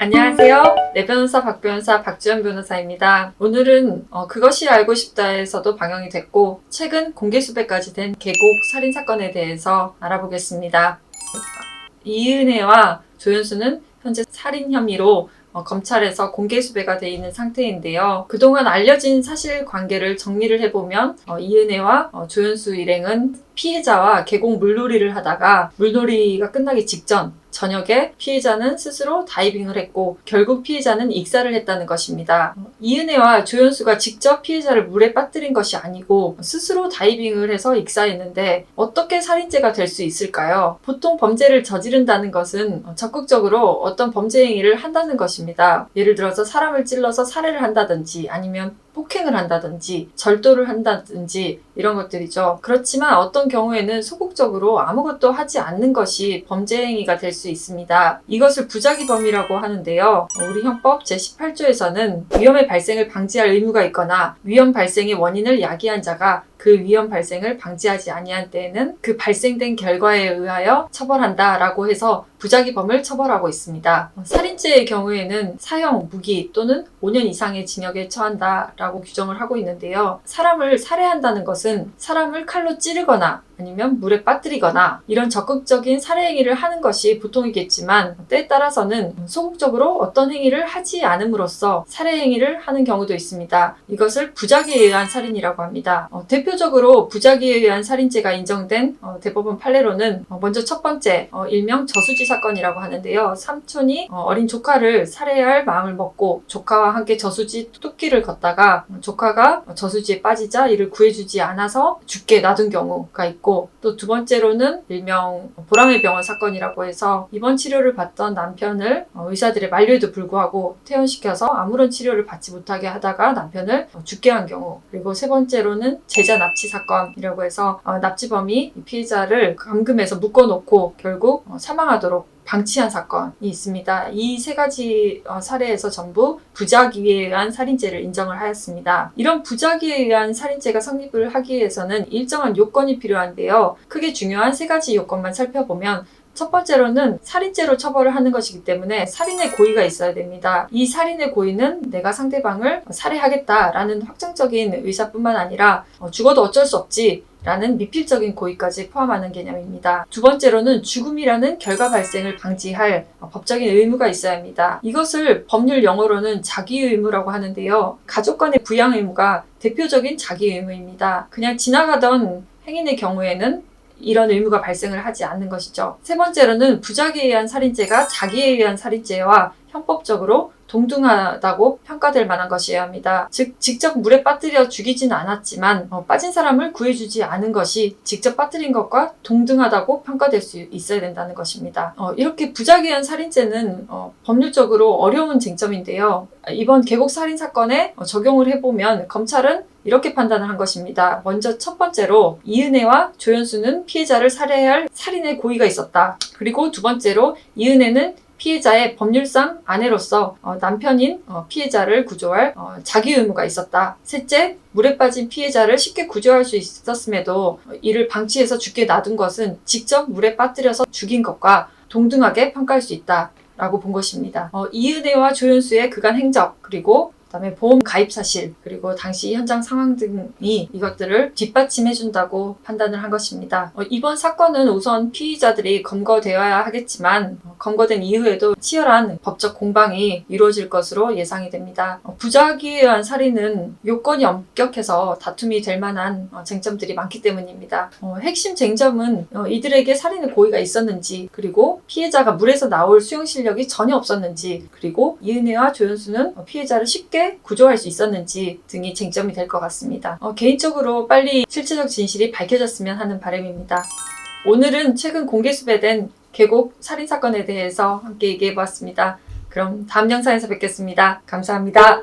안녕하세요. 내 변호사 박변호사 박주연 변호사입니다. 오늘은 그것이 알고 싶다에서도 방영이 됐고 최근 공개 수배까지 된 계곡 살인 사건에 대해서 알아보겠습니다. 이은혜와 조연수는 현재 살인 혐의로 검찰에서 공개 수배가 돼 있는 상태인데요. 그동안 알려진 사실관계를 정리를 해보면 이은혜와 조연수 일행은 피해자와 계곡 물놀이를 하다가 물놀이가 끝나기 직전 저녁에 피해자는 스스로 다이빙을 했고 결국 피해자는 익사를 했다는 것입니다. 이은혜와 조연수가 직접 피해자를 물에 빠뜨린 것이 아니고 스스로 다이빙을 해서 익사했는데 어떻게 살인죄가 될 수 있을까요? 보통 범죄를 저지른다는 것은 적극적으로 어떤 범죄 행위를 한다는 것입니다. 예를 들어서 사람을 찔러서 살해를 한다든지 아니면 폭행을 한다든지 절도를 한다든지 이런 것들이죠. 그렇지만 어떤 경우에는 소극적으로 아무것도 하지 않는 것이 범죄 행위가 될 수 있습니다. 이것을 부작위범이라고 하는데요. 우리 형법 제18조에서는 위험의 발생을 방지할 의무가 있거나 위험 발생의 원인을 야기한 자가 그 위험 발생을 방지하지 아니한 때에는 그 발생된 결과에 의하여 처벌한다라고 해서 부작위범을 처벌하고 있습니다. 살인죄의 경우에는 사형, 무기 또는 5년 이상의 징역에 처한다라고 규정을 하고 있는데요. 사람을 살해한다는 것은 사람을 칼로 찌르거나 아니면 물에 빠뜨리거나 이런 적극적인 살해 행위를 하는 것이 보통이겠지만 때에 따라서는 소극적으로 어떤 행위를 하지 않음으로써 살해 행위를 하는 경우도 있습니다. 이것을 부작위에 의한 살인이라고 합니다. 대표적으로 부작위에 의한 살인죄가 인정된 대법원 판례로는 먼저 첫 번째 일명 저수지 사건이라고 하는데요. 삼촌이 어린 조카를 살해할 마음을 먹고 조카와 함께 저수지 뚝길을 걷다가 조카가 저수지에 빠지자 이를 구해주지 않아서 죽게 놔둔 경우가 있고 또 두 번째로는 일명 보람의 병원 사건이라고 해서 입원 치료를 받던 남편을 의사들의 만류에도 불구하고 퇴원시켜서 아무런 치료를 받지 못하게 하다가 남편을 죽게 한 경우, 그리고 세 번째로는 제자 납치 사건이라고 해서 납치범이 피해자를 감금해서 묶어놓고 결국 사망하도록 방치한 사건이 있습니다. 이 세 가지 사례에서 전부 부작위에 의한 살인죄를 인정을 하였습니다. 이런 부작위에 의한 살인죄가 성립을 하기 위해서는 일정한 요건이 필요한데요. 크게 중요한 세 가지 요건만 살펴보면 첫 번째로는 살인죄로 처벌을 하는 것이기 때문에 살인의 고의가 있어야 됩니다. 이 살인의 고의는 내가 상대방을 살해하겠다라는 확정적인 의사뿐만 아니라 죽어도 어쩔 수 없지 라는 미필적인 고의까지 포함하는 개념입니다. 두 번째로는 죽음이라는 결과 발생을 방지할 법적인 의무가 있어야 합니다. 이것을 법률 용어로는 자기의무라고 하는데요. 가족 간의 부양 의무가 대표적인 자기의무입니다. 그냥 지나가던 행인의 경우에는 이런 의무가 발생을 하지 않는 것이죠. 세 번째로는 부작위에 의한 살인죄가 자기에 의한 살인죄와 형법적으로 동등하다고 평가될 만한 것이어야 합니다. 즉 직접 물에 빠뜨려 죽이진 않았지만 빠진 사람을 구해주지 않은 것이 직접 빠뜨린 것과 동등하다고 평가될 수 있어야 된다는 것입니다. 이렇게 부작위에 의한 살인죄는 법률적으로 어려운 쟁점인데요. 이번 계곡 살인 사건에 적용을 해보면 검찰은 이렇게 판단을 한 것입니다. 먼저 첫 번째로 이은혜와 조연수는 피해자를 살해할 살인의 고의가 있었다. 그리고 두 번째로 이은혜는 피해자의 법률상 아내로서 남편인 피해자를 구조할 자기 의무가 있었다. 셋째, 물에 빠진 피해자를 쉽게 구조할 수 있었음에도 이를 방치해서 죽게 놔둔 것은 직접 물에 빠뜨려서 죽인 것과 동등하게 평가할 수 있다. 라고 본 것입니다. 이은혜와 조연수의 그간 행적, 그리고 그다음에 보험 가입 사실, 그리고 당시 현장 상황 등이 이것들을 뒷받침해준다고 판단을 한 것입니다. 이번 사건은 우선 피의자들이 검거되어야 하겠지만 검거된 이후에도 치열한 법적 공방이 이루어질 것으로 예상이 됩니다. 부작위에 의한 살인은 요건이 엄격해서 다툼이 될 만한 쟁점들이 많기 때문입니다. 핵심 쟁점은 이들에게 살인의 고의가 있었는지, 그리고 피해자가 물에서 나올 수영 실력이 전혀 없었는지, 그리고 이은혜와 조연수는 피해자를 쉽게 구조할 수 있었는지 등이 쟁점이 될 것 같습니다. 개인적으로 빨리 실체적 진실이 밝혀졌으면 하는 바람입니다. 오늘은 최근 공개 수배된 계곡 살인 사건에 대해서 함께 얘기해 보았습니다. 그럼 다음 영상에서 뵙겠습니다. 감사합니다.